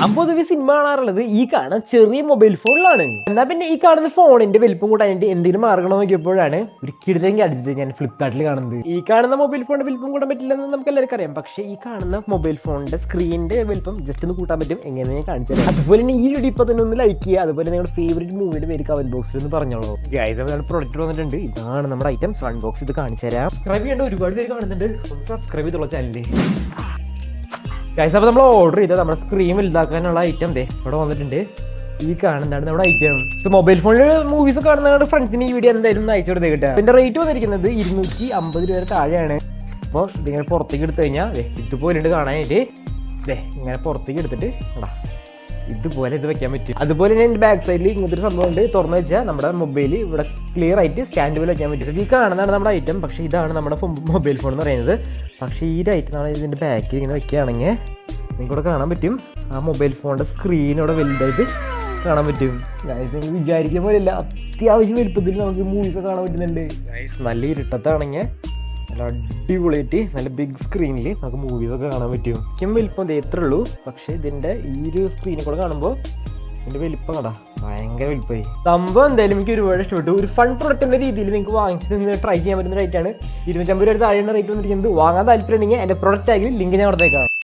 ഞാൻ പൊതുവെ സിനിമ കാണാറുള്ളത് ഈ കാണുന്ന ചെറിയ മൊബൈൽ ഫോണിലാണ്. എന്നാൽ പിന്നെ ഈ കാണുന്ന ഫോണിന്റെ വലിപ്പം കൂട്ടാനായിട്ട് എന്തെങ്കിലും മാർഗം നോക്കിയപ്പോഴാണ് ഒരു കിടലെങ്കിൽ അടിച്ചിട്ട് ഞാൻ ഫ്ലിപ്കാർട്ടിൽ കാണുന്നത്. ഈ കാണുന്ന മൊബൈൽ ഫോണിന്റെ വലിപ്പം കൂട്ടാൻ പറ്റില്ലെന്ന് നമുക്ക് എല്ലാവർക്കും അറിയാം. പക്ഷേ ഈ കാണുന്ന മൊബൈൽ ഫോണിന്റെ സ്ക്രീനിന്റെ വലിപ്പം ജസ്റ്റ് ഒന്ന് കൂട്ടാൻ പറ്റും. എങ്ങനെ ഞാൻ കാണിച്ചു തരാം. അതുപോലെ തന്നെ ഈ വീഡിയോ ഇപ്പൊ തന്നെ ഒന്ന് ലൈക്ക് ചെയ്യുക. അതുപോലെ നിങ്ങളുടെ ഫേവറേറ്റ് മൂവിയുടെ പേര് കമന്റ് ബോക്സിൽ ഒന്ന് പറഞ്ഞോളൂ. പ്രൊഡക്റ്റ് വന്നിട്ടുണ്ട്. ഇതാണ് നമ്മുടെ ഐറ്റംസ്. അൺബോക്സ് ഇത് കാണിച്ചു തരാം. സബ്സ്ക്രൈബ് ചെയ്യേണ്ട ഒരുപാട് പേര് കാണുന്നുണ്ട്. ഒന്ന് സബ്സ്ക്രൈബ് ചെയ്തുള്ള ചാനലിൽ ഗൈസ്. അപ്പോൾ നമ്മൾ ഓർഡർ ചെയ്ത് നമ്മുടെ സ്ക്രീൻ വലുതാക്കാനുള്ള ഐറ്റം ഇവിടെ വന്നിട്ടുണ്ട്. ഈ കാണുന്നതാണ് നമ്മുടെ ഐറ്റം. സോ മൊബൈൽ ഫോണിൽ മൂവീസ് കാണുന്ന ഫ്രണ്ട്സിന് ഈ വീഡിയോ എന്തായാലും ഒന്ന് അയച്ചു കൊടുത്തേ കിട്ടുക. ഇതിന്റെ റേറ്റ് വന്നിരിക്കുന്നത് 250 രൂപ താഴെയാണ്. അപ്പോൾ ഇതിങ്ങനെ പുറത്തേക്ക് എടുത്തു കഴിഞ്ഞാൽ ഇതുപോലെ ഉണ്ട് കാണാനായിട്ട്. ഇങ്ങനെ പുറത്തേക്ക് എടുത്തിട്ട് ഇതുപോലെ ഇത് വെക്കാൻ പറ്റും. അതുപോലെ തന്നെ എൻ്റെ ബാക്ക് സൈഡിൽ ഇങ്ങനത്തെ ഒരു സംഭവം ഉണ്ട്. തുറന്നു വെച്ചാൽ നമ്മുടെ മൊബൈൽ ഇവിടെ ക്ലിയർ ആയിട്ട് സ്റ്റാൻഡ് പോലെ വെക്കാൻ പറ്റും. ഈ കാണുന്നതാണ് നമ്മുടെ ഐറ്റം. പക്ഷേ ഇതാണ് നമ്മുടെ മൊബൈൽ ഫോൺ എന്ന് പറയുന്നത്. പക്ഷേ ഈ ഐറ്റം നമ്മൾ ഇതിൻ്റെ ബാക്കിൽ ഇങ്ങനെ വെക്കുകയാണെങ്കിൽ നിങ്ങൾക്കിവിടെ കാണാൻ പറ്റും. ആ മൊബൈൽ ഫോണിൻ്റെ സ്ക്രീനോടെ വലുതായിട്ട് കാണാൻ പറ്റും. ഗൈസ് നിങ്ങൾ വിചാരിക്കുന്ന പോലെയല്ല, അത്യാവശ്യം വലുപ്പത്തിൽ നമുക്ക് മൂവീസൊക്കെ കാണാൻ പറ്റുന്നുണ്ട്. ഗൈസ് നല്ല ഇരുട്ടത്താണെങ്കിൽ നല്ല അടിപൊളിയായിട്ട് നല്ല ബിഗ് സ്ക്രീനിൽ നമുക്ക് മൂവീസൊക്കെ കാണാൻ പറ്റും. എനിക്കും വലിപ്പം എത്ര ഉള്ളൂ. പക്ഷേ ഇതിൻ്റെ ഈ ഒരു സ്ക്രീനിൽ കൂടെ കാണുമ്പോൾ ഇതിൻ്റെ വലിപ്പം കടാ ഭയങ്കര വലിപ്പമായി. സംഭവം എന്തായാലും എനിക്ക് ഒരുപാട് ഇഷ്ടപ്പെട്ടു. ഒരു ഫൺ പ്രൊഡക്റ്റ് എന്ന രീതിയിൽ നിങ്ങൾക്ക് വാങ്ങിച്ച് നിന്ന് ട്രൈ ചെയ്യാൻ പറ്റുന്ന റേറ്റാണ്. 250 രൂപ താഴെയുള്ള റേറ്റ് വന്നിരിക്കുന്നത്. വാങ്ങാൻ താല്പര്യം ഉണ്ടെങ്കിൽ എൻ്റെ പ്രൊഡക്റ്റ് ആയി ലിങ്ക് ഞാൻ കൊടുത്തേക്കാം.